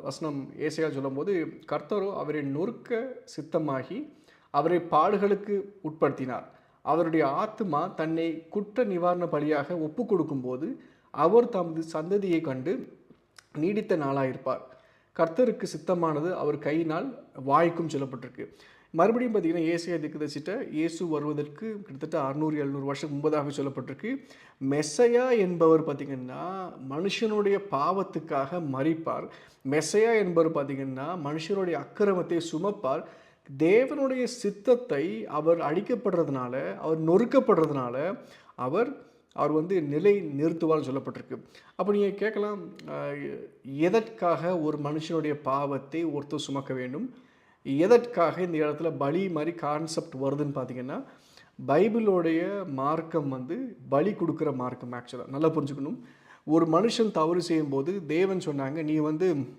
வசனம் ஏசாயா சொல்லும்போது, கர்த்தரோ அவரை நொறுக்க சித்தமாகி, அவரை பாடுகளுக்கு உட்படுத்தினார். அவருடைய ஆத்துமா தன்னை குற்ற நிவாரண பலியாக ஒப்புக்கொடுக்கும்போது, அவர் தமது சந்ததியைக் கண்டு நீடித்த நாளாயிருப்பார். கர்த்தருக்கு சித்தமானது அவர் கையினால் வாய்க்கும் சொல்லப்பட்டிருக்கு. மறுபடியும் பார்த்தீங்கன்னா, ஏசாயா தீர்க்கதரிசிட்ட இயேசு வருவதற்கு கிட்டத்தட்ட 600, 700 வருஷம் முன்பதாக சொல்லப்பட்டிருக்கு. மெஸ்ஸையா என்பவர் பார்த்தீங்கன்னா, மனுஷனுடைய பாவத்துக்காக மரிப்பார். மெஸ்ஸையா என்பவர் பார்த்தீங்கன்னா, மனுஷனுடைய அக்கிரமத்தை சுமப்பார். தேவனுடைய சித்தத்தை அவர் அழிக்கப்படுறதுனால, அவர் நொறுக்கப்படுறதுனால, அவர் அவர் வந்து நிலை நிறுத்துவார்ன்னு சொல்லப்பட்டிருக்கு. அப்ப நீங்க கேட்கலாம், அ எதற்காக ஒரு மனுஷனுடைய பாவத்தை ஒருத்தர் சுமக்க வேண்டும்? எதற்காக இந்த இடத்துல பலி மாரி கான்செப்ட் வருதுன்னு பார்த்தீங்கன்னா, பைபிளோடைய மார்க்கம் வந்து பலி குடுக்குற மார்க்கம் ஆக்சுவலா. நல்லா புரிஞ்சுக்கணும். ஒரு மனுஷன் தவறு செய்யும்போது தேவன் சொன்னாங்க, "நீ வந்து